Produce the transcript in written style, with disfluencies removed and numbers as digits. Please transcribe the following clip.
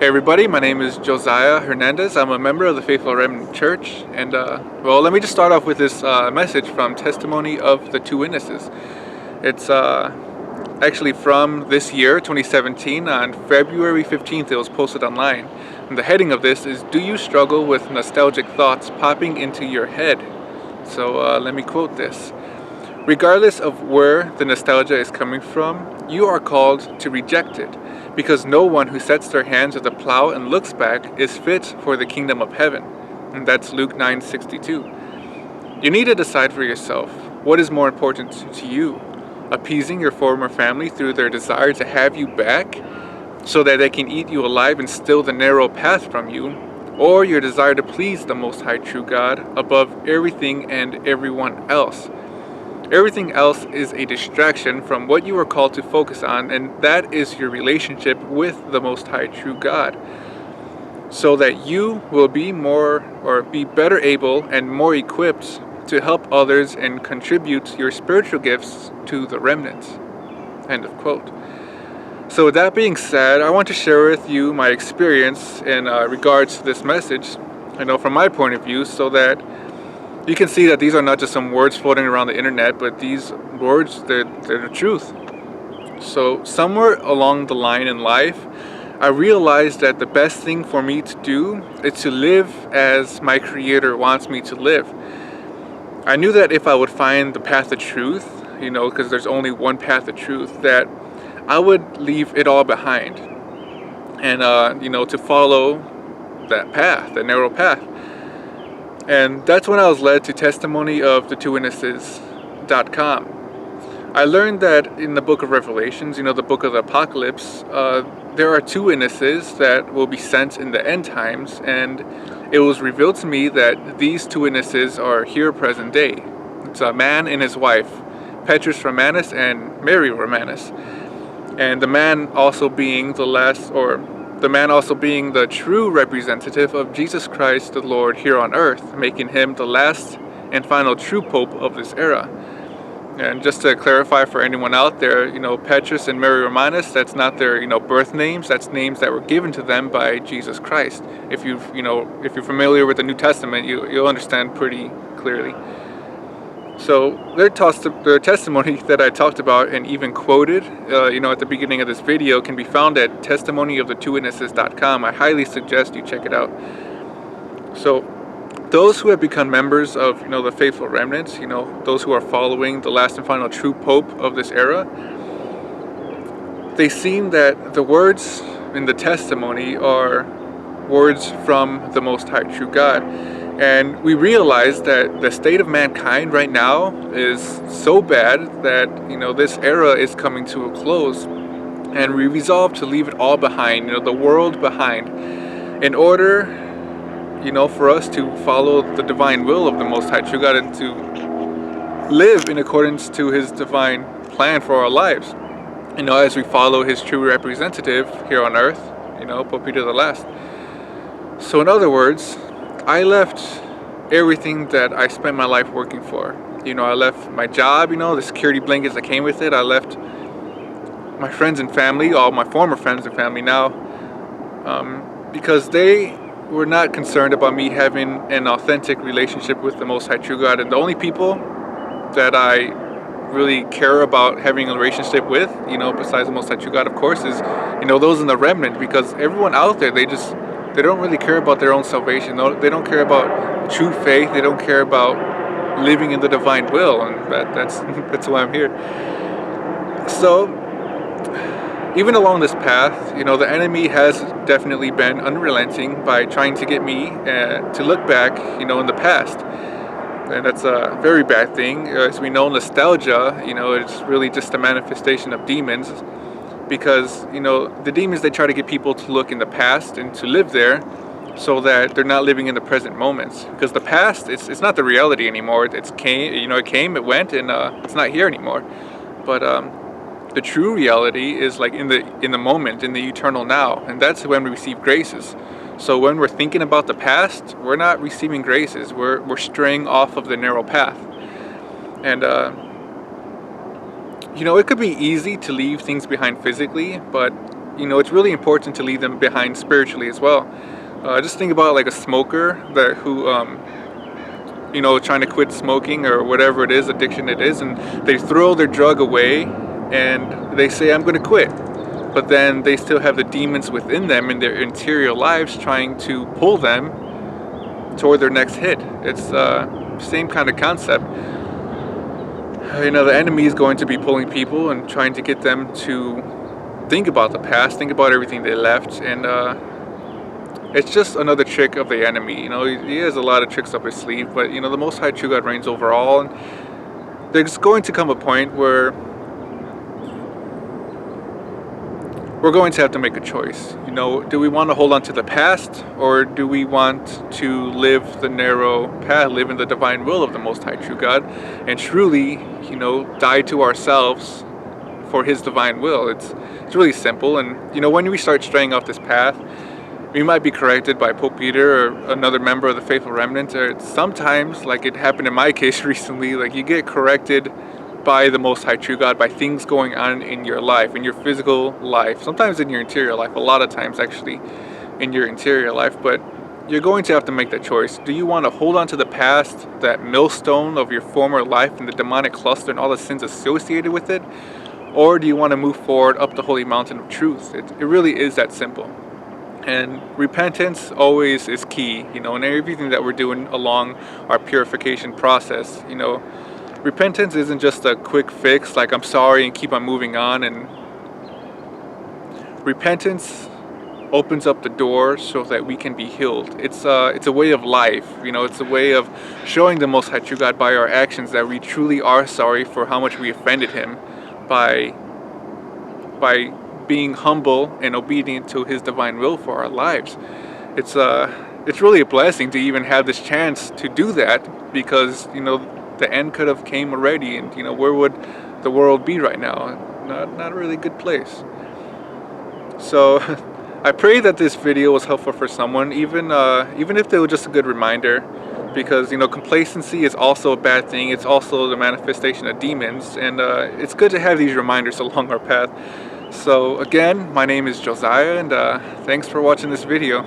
Hey everybody, my name is Josiah Hernandez. I'm a member of the Faithful Remnant Church, and well, let me just start off with this message from Testimony of the Two Witnesses. It's actually from this year, 2017, on February 15th. It was posted online, and the heading of this is, "Do you struggle with nostalgic thoughts popping into your head?" So let me quote this. "Regardless of where the nostalgia is coming from, you are called to reject it, because no one who sets their hands to the plow and looks back is fit for the kingdom of heaven." And that's Luke 9:62. You need to decide for yourself, what is more important to you? Appeasing your former family through their desire to have you back so that they can eat you alive and steal the narrow path from you, or your desire to please the Most High True God above everything and everyone else? Everything else is a distraction from what you are called to focus on, and that is your relationship with the Most High True God, so that you will be better able and more equipped to help others and contribute your spiritual gifts to the remnant. End of quote. So with that being said, I want to share with you my experience in regards to this message, from my point of view, so that you can see that these are not just some words floating around the internet, but these words, they're the truth. So somewhere along the line in life, I realized that the best thing for me to do is to live as my Creator wants me to live. I knew that if I would find the path of truth, because there's only one path of truth, that I would leave it all behind and, to follow that path, that narrow path. And that's when I was led to Testimony of the Two Witnesses.com. I learned that in the book of Revelations, the book of the Apocalypse, there are two witnesses that will be sent in the end times, and it was revealed to me that these two witnesses are here present day. It's a man and his wife, Petrus Romanus and Mary Romanus, and the man also being the true representative of Jesus Christ the Lord here on earth, making him the last and final true pope of this era. And just to clarify for anyone out there, Petrus and Mary Romanus, that's not their, birth names. That's names that were given to them by Jesus Christ. If you're familiar with the New Testament, you'll understand pretty clearly. So their testimony that I talked about and even quoted, at the beginning of this video, can be found at testimonyofthetwowitnesses.com. I highly suggest you check it out. So those who have become members of, the faithful remnants, those who are following the last and final true pope of this era, they seem that the words in the testimony are words from the Most High True God. And we realize that the state of mankind right now is so bad that, this era is coming to a close. And we resolve to leave it all behind, the world behind, in order, for us to follow the divine will of the Most High True God and to live in accordance to His divine plan for our lives. As we follow His true representative here on earth, Pope Peter the Last. So in other words, I left everything that I spent my life working for. I left my job, the security blankets that came with it. I left my friends and family, all my former friends and family now, because they were not concerned about me having an authentic relationship with the Most High True God. And the only people that I really care about having a relationship with, besides the Most High True God, of course, is, those in the remnant, because everyone out there, they don't really care about their own salvation. They don't care about true faith. They don't care about living in the divine will, and that's why I'm here. So, even along this path, the enemy has definitely been unrelenting by trying to get me to look back, in the past. And that's a very bad thing. As we know, nostalgia, it's really just a manifestation of demons. Because, the demons, they try to get people to look in the past and to live there so that they're not living in the present moments. Because the past, it's not the reality anymore. It came, it went, and it's not here anymore. But the true reality is like in the moment, in the eternal now. And that's when we receive graces. So when we're thinking about the past, we're not receiving graces. We're straying off of the narrow path. And it could be easy to leave things behind physically, but it's really important to leave them behind spiritually as well. Just think about like a smoker who trying to quit smoking or whatever it is, addiction it is, and they throw their drug away and they say, I'm going to quit. But then they still have the demons within them in their interior lives trying to pull them toward their next hit. It's same kind of concept. The enemy is going to be pulling people and trying to get them to think about the past, think about everything they left, and it's just another trick of the enemy. He has a lot of tricks up his sleeve, but the Most High True God reigns over all, and there's going to come a point where we're going to have to make a choice. Do we want to hold on to the past, or do we want to live the narrow path, live in the divine will of the Most High True God, and truly, die to ourselves for His divine will? It's really simple, and when we start straying off this path, we might be corrected by Pope Peter or another member of the faithful remnant, or sometimes, like it happened in my case recently, like you get corrected by the Most High True God, by things going on in your life, in your physical life, sometimes in your interior life, a lot of times actually in your interior life. But you're going to have to make that choice. Do you want to hold on to the past, that millstone of your former life and the demonic cluster and all the sins associated with it? Or do you want to move forward up the holy mountain of truth? It really is that simple. And repentance always is key, in everything that we're doing along our purification process. Repentance isn't just a quick fix, like I'm sorry and keep on moving on. And repentance opens up the door so that we can be healed. It's a way of life, it's a way of showing the Most High True God by our actions that we truly are sorry for how much we offended Him by being humble and obedient to His divine will for our lives. It's really a blessing to even have this chance to do that, because the end could have came already, and where would the world be right now? Not a really good place. So I pray that this video was helpful for someone, even if they were just a good reminder, because complacency is also a bad thing. It's also the manifestation of demons, and it's good to have these reminders along our path. So again, my name is Josiah, and thanks for watching this video.